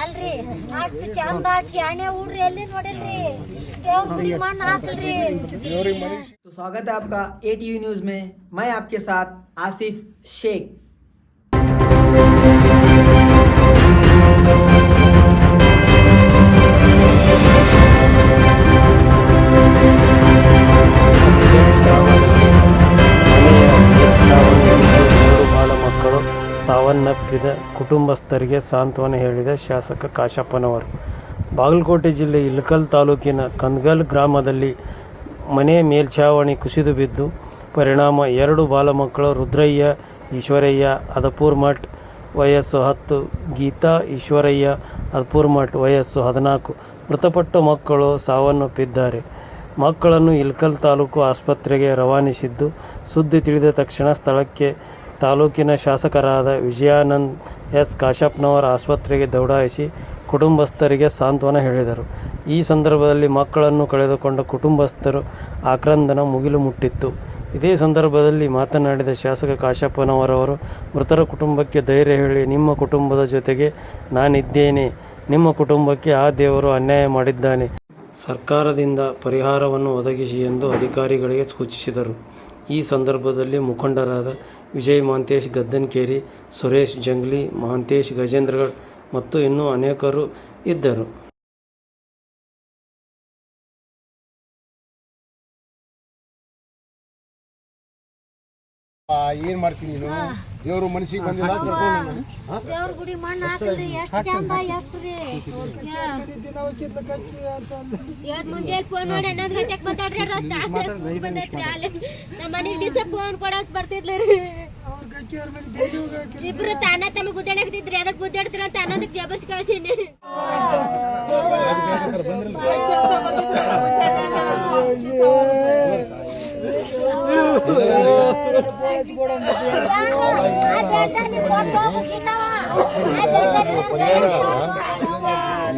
ಅಲ್ರಿ ಅಷ್ಟು ಚಂದ ಕ್ಯಾಣೆ ಊಡ್ರಿ ಎಲ್ಲಿ ನೋಡಿಲ್ರಿ ದೇವ್ರ ಗುಡಿ ಮಣ್ಣು ಹಾಕಲ್ರಿ। तो स्वागत है आपका ATV न्यूज में। मैं आपके साथ आसिफ शेख। ಮಕ್ಕಳು ಸಾವನ್ನಪ್ಪಿದ ಕುಟುಂಬಸ್ಥರಿಗೆ ಸಾಂತ್ವನ ಹೇಳಿದ ಶಾಸಕ ಕಾಶಪ್ಪನವರು। ಬಾಗಲಕೋಟೆ ಜಿಲ್ಲೆ ಇಳಕಲ್ ತಾಲೂಕಿನ ಕಂದಗಲ್ ಗ್ರಾಮದಲ್ಲಿ ಮನೆ ಮೇಲ್ಛಾವಣಿ ಕುಸಿದು ಬಿದ್ದು ಪರಿಣಾಮ 2 ಬಾಲಮಕ್ಕಳು ರುದ್ರಯ್ಯ ಈಶ್ವರಯ್ಯ ಅದಪೂರ್ಮಠ್ ವಯಸ್ಸು 10, ಗೀತಾ ಈಶ್ವರಯ್ಯ ಅದಪೂರ್ಮಠ್ ವಯಸ್ಸು 14 ಮೃತಪಟ್ಟ ಮಕ್ಕಳು ಸಾವನ್ನಪ್ಪಿದ್ದಾರೆ। ಮಕ್ಕಳನ್ನು ಇಳಕಲ್ ತಾಲೂಕು ಆಸ್ಪತ್ರೆಗೆ ರವಾನಿಸಿದ್ದು, ಸುದ್ದಿ ತಿಳಿದ ತಕ್ಷಣ ಸ್ಥಳಕ್ಕೆ ತಾಲೂಕಿನ ಶಾಸಕರಾದ ವಿಜಯಾನಂದ್ ಎಸ್ ಕಾಶಪ್ಪನವರ ಆಸ್ಪತ್ರೆಗೆ ದೌಡಾಯಿಸಿ ಕುಟುಂಬಸ್ಥರಿಗೆ ಸಾಂತ್ವನ ಹೇಳಿದರು। ಈ ಸಂದರ್ಭದಲ್ಲಿ ಮಕ್ಕಳನ್ನು ಕಳೆದುಕೊಂಡ ಕುಟುಂಬಸ್ಥರು ಆಕ್ರಂದನ ಮುಗಿಲು ಮುಟ್ಟಿತ್ತು। ಇದೇ ಸಂದರ್ಭದಲ್ಲಿ ಮಾತನಾಡಿದ ಶಾಸಕ ಕಾಶಪ್ಪನವರವರು ಮೃತರ ಕುಟುಂಬಕ್ಕೆ ಧೈರ್ಯ ಹೇಳಿ, ನಿಮ್ಮ ಕುಟುಂಬದ ಜೊತೆಗೆ ನಾನಿದ್ದೇನೆ, ನಿಮ್ಮ ಕುಟುಂಬಕ್ಕೆ ಆ ದೇವರು ಅನ್ಯಾಯ ಮಾಡಿದ್ದಾನೆ, ಸರ್ಕಾರದಿಂದ ಪರಿಹಾರವನ್ನು ಒದಗಿಸಿ ಎಂದು ಅಧಿಕಾರಿಗಳಿಗೆ ಸೂಚಿಸಿದರು। ಈ ಸಂದರ್ಭದಲ್ಲಿ ಮುಖಂಡರಾದ ವಿಜಯ್ ಮಹಾಂತೇಶ್ ಗದ್ದನ್ಕೇರಿ, ಸುರೇಶ್ ಜಂಗ್ಲಿ, ಮಹಾಂತೇಶ್ ಗಜೇಂದ್ರಗಢ ಮತ್ತು ಇನ್ನೂ ಅನೇಕರು ಇದ್ದರು। ಏನ್ ಮಾಡ್ತೀನಿ ನೀನು? ದೇವ್ರು ಮನಸ್ಸಿಗೆ ಬಂದಿಲ್ಲ, ದೇವ್ರ ಗುಡಿ ಮಣ್ಣು ಹಾಕಲ್ರಿ ಎಷ್ಟು ಚಂದ ಎಷ್ಟ್ರಿ ಇವತ್ತು ಮುಂಜಾನೆ ಫೋನ್ ಮಾಡಿ 11 ಗಂಟೆಗೆ ಮಾತಾಡ್ರಿ ನಮ್ಮ ಮನೆಗೆ ದಿವಸ ಫೋನ್ ಕೊಡಕ್ ಬರ್ತಿದ್ರಿ ಇಬ್ರು ತಾನ ತಮ್ಮ ಗುದ್ದಾಡಕ್ತಿದ್ರಿ, ಅದಕ್ಕೆ ಗುದ್ದಾಡ್ತೀರ ಅಂತ ಅನ್ನೋದಕ್ಕೆ ಜಬರ್ಸ್ ಕಳ್ಸೀನಿ।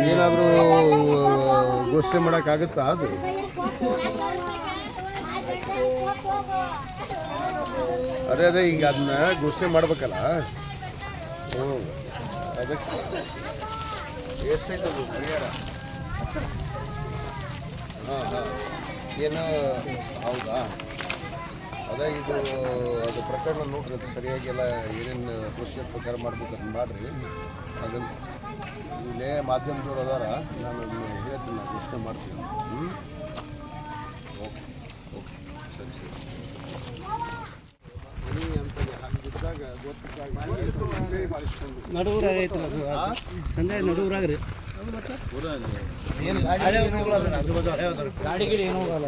ಏನಾದ್ರೂ ಘೋಷಣೆ ಮಾಡಕ್ ಆಗುತ್ತಾ? ಅದು ಅದೇ ಈಗ ಅದನ್ನ ಘೋಷಣೆ ಮಾಡ್ಬೇಕಲ್ಲ। ಅದಕ್ಕೆ ಎಷ್ಟೈತೆ ಅದು ಪರಿಹಾರ? ಏನು ಹೌದಾ? ಅದೇ ಇದು ಅದು ಪ್ರಕರಣ ನೋಡ್ರಿ, ಅದು ಸರಿಯಾಗಿ ಎಲ್ಲ ಏನೇನು ಪ್ರೊಸೀಜರ್ ಪ್ರಕಾರ ಮಾಡ್ಬೇಕು ಅದನ್ನ ಮಾಡಿರಿ। ಅದನ್ನು ಇಲ್ಲೇ ಮಾಧ್ಯಮದವ್ರು ಅದಾರ, ನಾನು ಹೇಳ್ತೀನಿ, ನಾನು ಘೋಷಣೆ ಮಾಡ್ತೀನಿ। ಓಕೆ ಓಕೆ ಸರಿ ಸರಿ ಅಂತ ಹಂಗಿದ್ದಾಗ ಮಾಡಿಸ್ಕೊಂಡು ನಡುವರಾಗೈತಿ ಸಂಜೆ ನಡುವರಾಗ್ರಿ ಗಾಡಿ ಗಿಡಿ ಏನೂ ಹೋಗಲ್ಲ.